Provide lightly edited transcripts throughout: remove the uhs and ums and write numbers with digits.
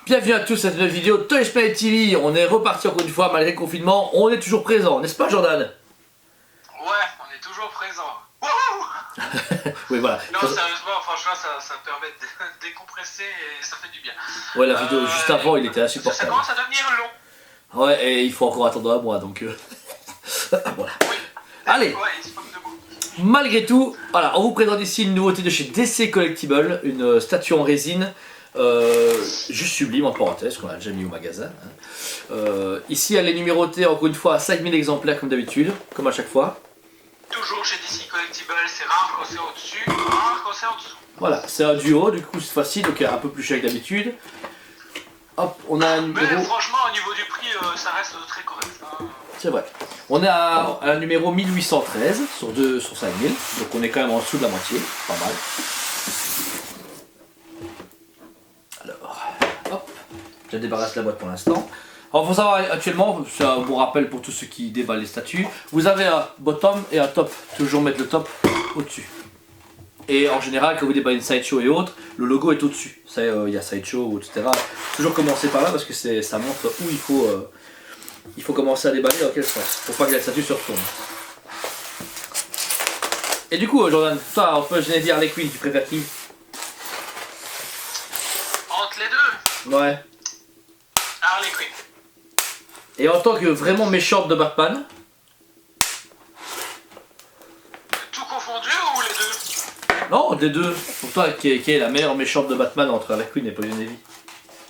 Bienvenue à tous à cette nouvelle vidéo de Toy Planet TV. On est reparti encore une fois malgré le confinement. On est toujours présent, n'est-ce pas Jordan? Ouais, on est toujours présent. Wouhou. Oui, voilà. Non, sérieusement, franchement, ça permet de décompresser et ça fait du bien. Ouais, la vidéo juste avant, il était Ça insupportable. commence à devenir long. Ouais, et il faut encore attendre un mois, donc... voilà. Oui. Allez, Ouais, il se moque de vous. malgré tout, voilà, on vous présente ici une nouveauté de chez DC Collectibles, une statue en résine, juste sublime en parenthèse, qu'on a déjà mis au magasin. Ici, elle est numérotée encore une fois à 5000 exemplaires comme d'habitude, comme à chaque fois. Toujours chez DC Collectibles, c'est rare quand c'est au-dessus, rare quand c'est en dessous. Voilà, c'est un duo, du coup c'est facile, donc un peu plus cher que d'habitude. Hop, on a un numéro... Mais franchement, au niveau du prix, ça reste très correct. Hein. C'est vrai. On est à un numéro 1813 sur 5000, donc on est quand même en dessous de la moitié, pas mal. Alors, hop, je débarrasse la boîte pour l'instant. Alors, faut savoir actuellement, c'est un bon rappel pour tous ceux qui déballent les statues, vous avez un bottom et un top, toujours mettre le top au-dessus. Et en général, quand vous déballez une sideshow et autres, le logo est au-dessus. Il y a sideshow, etc. Toujours commencer par là parce que ça montre où il faut commencer à déballer dans quel sens, pour pas que la statue se retourne. Et du coup, Jordan, toi, entre Geneviève et Harley Quinn, tu préfères qui? Entre les deux, Ouais. Harley Quinn. Et en tant que vraiment méchante de Batman? Tout confondu ou les deux? Non, des deux. Pour toi, qui est la meilleure méchante de Batman entre Harley Quinn et Poison Ivy?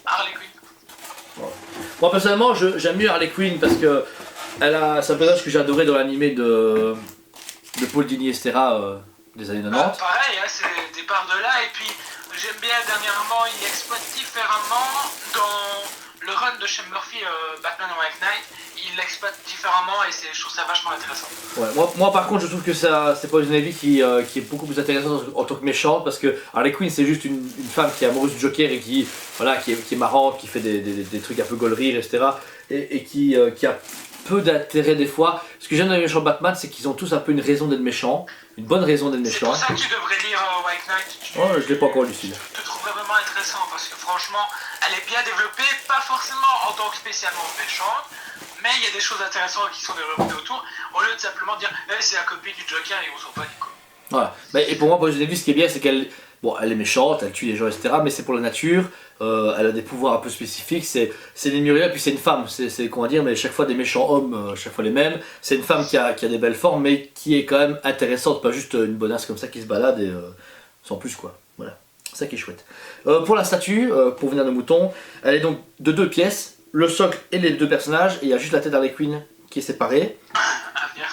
Harley Quinn. Moi personnellement, j'aime mieux Harley Quinn parce que c'est un personnage que j'ai adoré dans l'animé de Paul Dini Estera des années 90. Pareil, hein, c'est le départ de là, et puis j'aime bien dernièrement, il exploite différemment dans le run de Shane Murphy, Batman White Knight, il l'exploite différemment et je trouve ça vachement intéressant. Ouais, moi par contre je trouve que c'est Poison Ivy qui est beaucoup plus intéressante en tant que méchante parce que Harley Quinn c'est juste une femme qui est amoureuse du Joker et qui est marrante, qui fait des trucs un peu gaulerie, etc. Et qui a peu d'intérêt des fois. Ce que j'aime dans les méchants Batman c'est qu'ils ont tous un peu une raison d'être méchants, une bonne raison d'être C'est méchants. pour ça que tu devrais lire White Knight. Oh, je l'ai pas encore lu celui-là. Je te trouverais vraiment intéressant parce que franchement, elle est bien développée, pas forcément en tant que spécialement méchante, mais il y a des choses intéressantes qui sont développées autour, au lieu de simplement dire c'est la copine du Joker et on s'en bat du coup. Voilà. Et pour moi, Poison Ivy, ce qui est bien, c'est qu'elle elle est méchante, elle tue les gens, etc. Mais c'est pour la nature, elle a des pouvoirs un peu spécifiques, c'est des Muriel, puis c'est une femme, c'est comment dire, mais chaque fois des méchants hommes, chaque fois les mêmes. C'est une femme qui a des belles formes, mais qui est quand même intéressante, pas juste une bonasse comme ça qui se balade et sans plus quoi. Voilà, c'est ça qui est chouette. Pour la statue, pour venir de mouton, elle est donc de 2 pièces, le socle et les 2 personnages, et il y a juste la tête d'Harley Quinn qui est séparée. À venir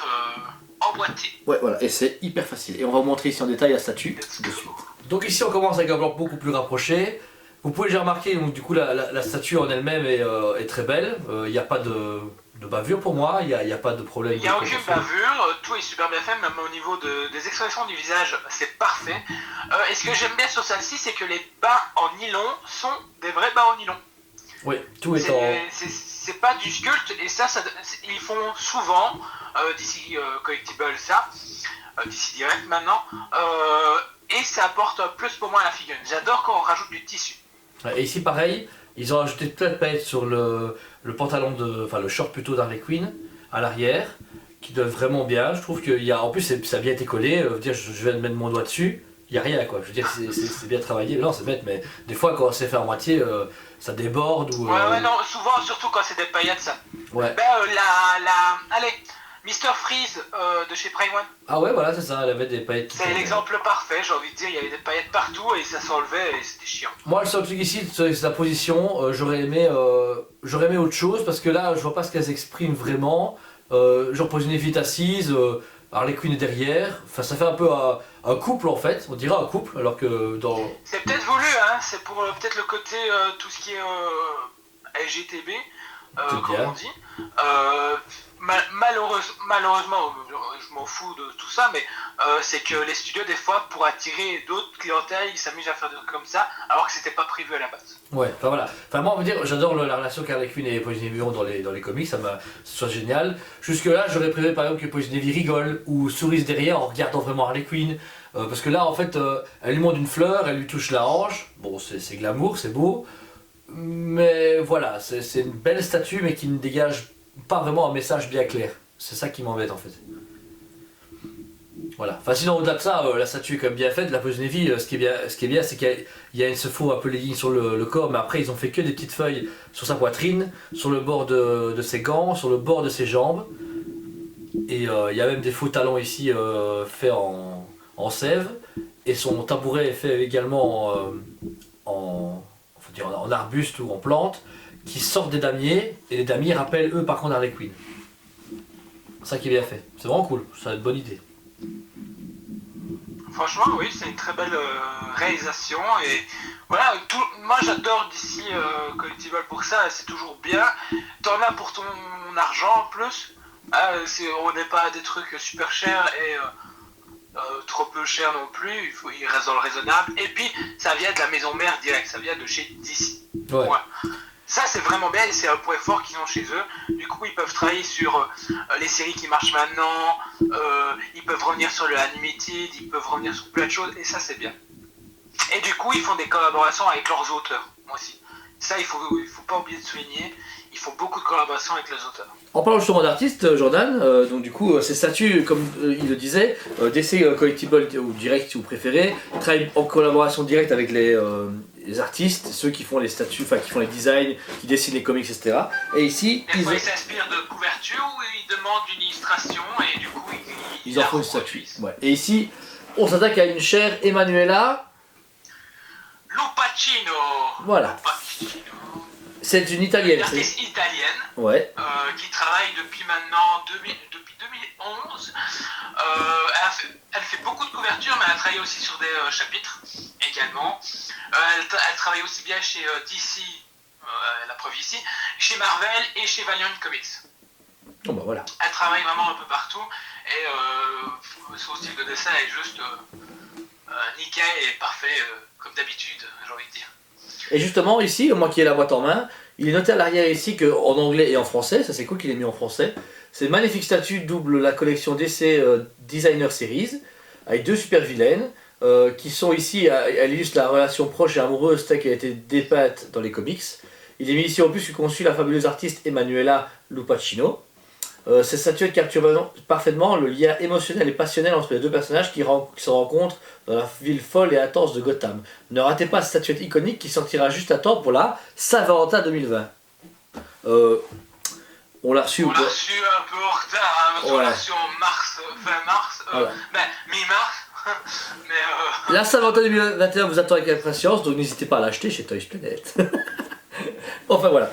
emboîter. Ouais, voilà, et c'est hyper facile. Et on va vous montrer ici en détail la statue de suite. Donc ici on commence avec un blanc beaucoup plus rapproché. Vous pouvez déjà remarquer, donc du coup la statue en elle-même est très belle. Il n'y a pas de bavure pour moi, il n'y a pas de problème. Il n'y a aucune bavure, tout est super bien fait, même au niveau des expressions du visage, c'est parfait. Et ce que j'aime bien sur celle-ci, c'est que les bas en nylon sont des vrais bas en nylon. Oui, tout est en... C'est pas du sculpte, et ça ils font souvent, d'ici Collectible ça, d'ici Direct maintenant, et ça apporte un plus pour moi à la figurine. J'adore quand on rajoute du tissu. Et ici pareil, ils ont ajouté plein de paillettes sur le pantalon enfin le short plutôt d'Harley Quinn, à l'arrière, qui donne vraiment bien. Je trouve qu'il y a, en plus ça a bien été collé, dire je viens de mettre mon doigt dessus, il n'y a rien quoi. Je veux dire c'est bien travaillé, non c'est bête, mais des fois quand c'est fait en moitié, ça déborde ou... Ouais non, souvent surtout quand c'est des paillettes ça. Ouais. Ben allez, Mr Freeze de chez Prime One. Ah ouais voilà c'est ça, elle avait des paillettes. C'est l'exemple parfait, j'ai envie de dire, il y avait des paillettes partout et ça s'enlevait et c'était chiant. Moi le seul truc ici c'est sa position, j'aurais aimé autre chose parce que là je vois pas ce qu'elles expriment vraiment. Genre Poison Ivy est assise, Harley Quinn est derrière, enfin ça fait un peu un couple en fait, on dirait un couple alors que dans... C'est peut-être voulu, hein, c'est pour peut-être le côté tout ce qui est LGTB, comme on dit. Malheureusement, je m'en fous de tout ça, mais c'est que les studios, des fois, pour attirer d'autres clientèles, ils s'amusent à faire des trucs comme ça, alors que c'était pas prévu à la base. Ouais, enfin voilà. Enfin moi on va dire, j'adore la relation qu'Harley Quinn et Poison Ivy ont dans les comics, ça soit génial. Jusque là, j'aurais préféré par exemple que Poison Ivy rigole ou sourise derrière en regardant vraiment Harley Quinn. Parce que là en fait, elle lui montre une fleur, elle lui touche la hanche, bon c'est glamour, c'est beau. Mais voilà, c'est une belle statue, mais qui ne dégage pas vraiment un message bien clair. C'est ça qui m'embête en fait. Voilà. Enfin, sinon, au-delà de ça, la statue est quand même bien faite. La Poison Ivy, ce qui est bien, c'est qu'il se faut un peu les lignes sur le corps, mais après, ils ont fait que des petites feuilles sur sa poitrine, sur le bord de ses gants, sur le bord de ses jambes. Et il y a même des faux talons ici faits en sève. Et son tabouret est fait également en arbuste ou en plante, qui sortent des damiers. Et les damiers rappellent, eux, par contre, Harley Quinn. C'est ça qui est bien fait. C'est vraiment cool. C'est une bonne idée. Franchement, oui, c'est une très belle réalisation et voilà, moi j'adore DC Collectible pour ça, c'est toujours bien. T'en as pour ton argent en plus. On n'est pas à des trucs super chers et trop peu chers non plus, il reste dans le raisonnable. Et puis ça vient de la maison mère direct, ça vient de chez DC. Ouais. Voilà. Ça c'est vraiment bien et c'est un point fort qu'ils ont chez eux. Du coup ils peuvent travailler sur les séries qui marchent maintenant, ils peuvent revenir sur le Animated, ils peuvent revenir sur plein de choses et ça c'est bien. Et du coup ils font des collaborations avec leurs auteurs, moi aussi. Ça il faut pas oublier de souligner, ils font beaucoup de collaborations avec les auteurs. En parlant justement d'artistes, Jordan, donc du coup ces statues, comme il le disait, DC Collectible ou direct si vous préférez, travaillent en collaboration directe avec les artistes, ceux qui font les statues, enfin qui font les designs, qui dessinent les comics, etc. Et ici, des fois ils s'inspirent de couvertures ou ils demandent une illustration et du coup ils en font une statue. Ouais. Et ici, on s'attaque à une chère Emanuela Lupacchino. Voilà. Lupacchino. C'est une italienne. Une artiste italienne ouais. Qui travaille depuis maintenant depuis 2011. Elle fait beaucoup de couvertures, mais elle travaille aussi sur des chapitres également. Elle travaille aussi bien chez DC, la preuve ici, chez Marvel et chez Valiant Comics. Oh bah voilà. Elle travaille vraiment un peu partout et son style de dessin est juste nickel et parfait, comme d'habitude, j'ai envie de dire. Et justement, ici, moi qui ai la boîte en main, il est noté à l'arrière ici qu'en anglais et en français, ça c'est cool qu'il ait mis en français. C'est une magnifique statue double la collection DC Designer Series, avec deux super vilaines, qui sont ici, elle illustre la relation proche et amoureuse telle qu'elle a été dépeinte dans les comics. Il est mis ici en plus que conçu la fabuleuse artiste Emanuela Lupacchino. Cette statuette capture parfaitement le lien émotionnel et passionnel entre les deux personnages qui se rencontrent dans la ville folle et intense de Gotham. Ne ratez pas cette statuette iconique qui sortira juste à temps pour la Saint-Valentin 2020. On l'a reçu un peu en retard, hein, on l'a reçu en mars, fin mars, voilà. mi-mars. Mais La Saint-Valentin 2021 vous attend avec impatience, donc n'hésitez pas à l'acheter chez Toys Planet. Enfin voilà.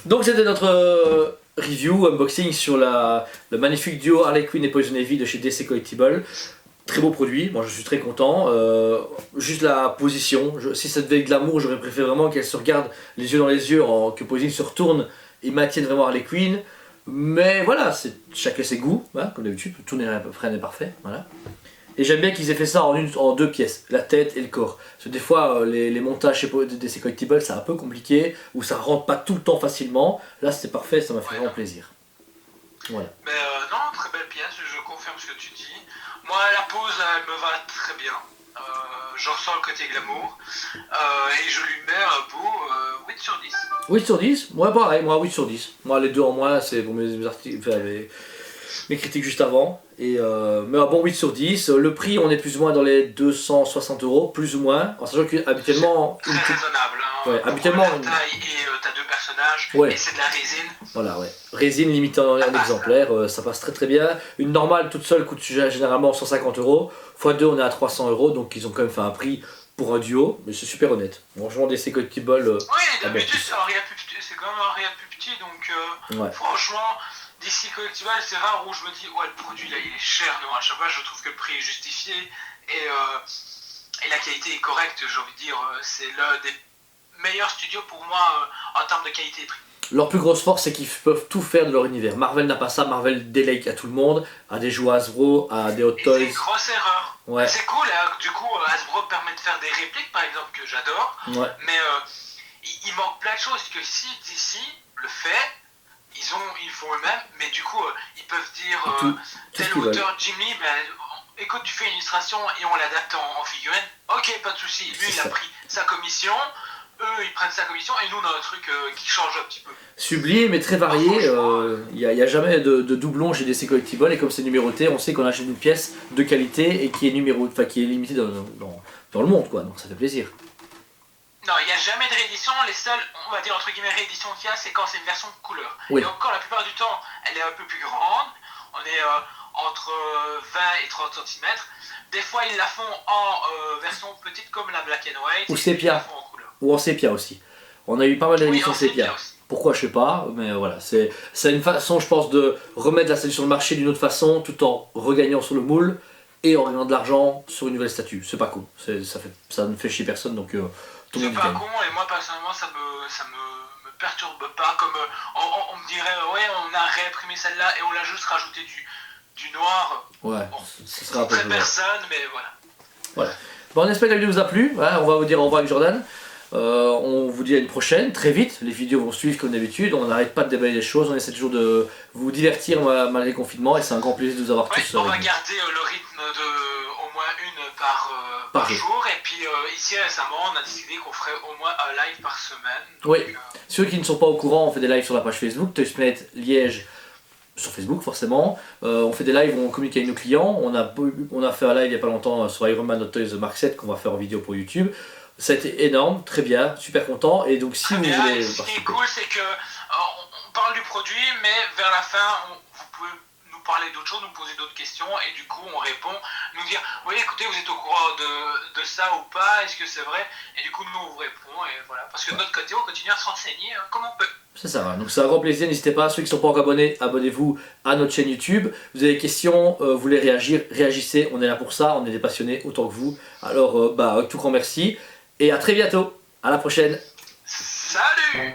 Donc c'était notre review, unboxing sur le magnifique duo Harley Quinn et Poison Ivy de chez DC Collectible. Très beau produit, moi je suis très content. Juste la position, si ça devait être de l'amour, j'aurais préféré vraiment qu'elle se regarde les yeux dans les yeux, que Poison se retourne et maintienne vraiment Harley Quinn. Mais voilà, chacun ses goûts, hein, comme d'habitude, tout n'est à peu près parfait. Voilà. Et j'aime bien qu'ils aient fait ça en deux pièces, la tête et le corps. Parce que des fois, les montages chez DC Collectible, c'est un peu compliqué, ou ça rentre pas tout le temps facilement. Là, c'était parfait, ça m'a fait vraiment plaisir. Voilà. Mais non, très belle pièce, je confirme ce que tu dis. Moi, la pose, elle me va très bien. Je ressens le côté glamour. Et je lui mets un beau 8 sur 10. 8 sur 10 ? Moi, pareil, moi 8 sur 10. Moi, les deux en moins, c'est pour mes articles, enfin, mes critiques juste avant. Mais un bon 8 sur 10. Le prix, on est plus ou moins dans les 260 €, plus ou moins. En sachant qu'habituellement. Très raisonnable. Hein, ouais, habituellement. La taille et t'as deux personnages. Ouais. Et c'est de la résine. Voilà, ouais. Résine limitée en un exemplaire, ça passe très très bien. Une normale toute seule coûte généralement 150 €. x2, on est à 300 €, donc ils ont quand même fait un prix pour un duo, mais c'est super honnête. Franchement, DC Collectible. Oui, d'habitude, c'est quand même un réel plus petit, donc ouais. Franchement. DC Collectible, c'est rare où je me dis, ouais, le produit là il est cher, non, à chaque fois je trouve que le prix est justifié et la qualité est correcte, j'ai envie de dire, c'est l'un des meilleurs studios pour moi en termes de qualité et prix. Leur plus grosse force, c'est qu'ils peuvent tout faire de leur univers. Marvel n'a pas ça, Marvel délègue à tout le monde, à des jouets Hasbro, à des Hot Toys. C'est une grosse erreur. Ouais. C'est cool, hein, du coup Hasbro permet de faire des répliques par exemple que j'adore, ouais. Mais il manque plein de choses que si DC le fait, ils font eux-mêmes, mais du coup, ils peuvent dire tel auteur, Jimmy, écoute, tu fais une illustration et on l'adapte en figurine. Ok, pas de souci. Lui, il a pris sa commission. eux ils prennent sa commission et nous on a un truc qui change un petit peu. Sublime et très varié, il n'y a jamais de doublon chez DC Collectibles et comme c'est numéroté, on sait qu'on achète une pièce de qualité et qui est qui est limitée dans le monde, quoi, donc ça fait plaisir. Non, il n'y a jamais de réédition, les seules, on va dire entre guillemets rééditions qu'il y a, c'est quand c'est une version de couleur. Oui. Et encore la plupart du temps, elle est un peu plus grande, on est entre 20 et 30 cm. Des fois ils la font en version petite comme la Black and White, ou et puis ils la sépia, font en couleur. ou en sépia aussi. On a eu pas mal d'éditions Oui, en sépia sépia. aussi. Pourquoi je sais pas, mais voilà, c'est une façon je pense de remettre la série sur le marché d'une autre façon tout en regagnant sur le moule et en gagnant de l'argent sur une nouvelle statue. C'est pas cool, ça ne fait chier personne donc tout le C'est monde pas gagne. con et moi personnellement ça me perturbe pas comme on me dirait ouais on a réimprimé celle-là et on l'a juste rajouté du noir. Ouais, Bon, ce sera un peu très plus loin. personne mais voilà. Voilà. Bon, on espère que la vidéo vous a plu. Voilà, on va vous dire au revoir avec Jordan. On vous dit à une prochaine, très vite. Les vidéos vont suivre comme d'habitude. On n'arrête pas de déballer les choses. On essaie toujours de vous divertir malgré le confinement et c'est un grand plaisir de vous avoir Ouais, tous. on va garder le rythme de au moins une par jour et puis ici récemment on a décidé qu'on ferait au moins un live par semaine. Donc, Oui. Ceux qui ne sont pas au courant, on fait des lives sur la page Facebook, Touchmate Liège sur Facebook forcément. On fait des lives où on communique avec nos clients. On a fait un live il n'y a pas longtemps sur Iron Man Hot Toys Mark 7 qu'on va faire en vidéo pour YouTube. Ça a été énorme, très bien, super content. Et donc si vous bien, voulez ce qui est participer. cool c'est que on parle du produit mais vers la fin vous pouvez nous parler d'autres choses, nous poser d'autres questions et du coup on répond, nous dire oui écoutez vous êtes au courant de ça ou pas, est-ce que c'est vrai, et du coup nous on vous répond et voilà, parce que de notre côté on continue à se renseigner comme on peut. C'est ça, donc c'est un grand plaisir, n'hésitez pas, ceux qui ne sont pas encore abonnés, abonnez-vous à notre chaîne YouTube. Vous avez des questions, vous voulez réagir, réagissez, on est là pour ça, on est des passionnés autant que vous. Alors tout grand merci et à très bientôt, à la prochaine. Salut.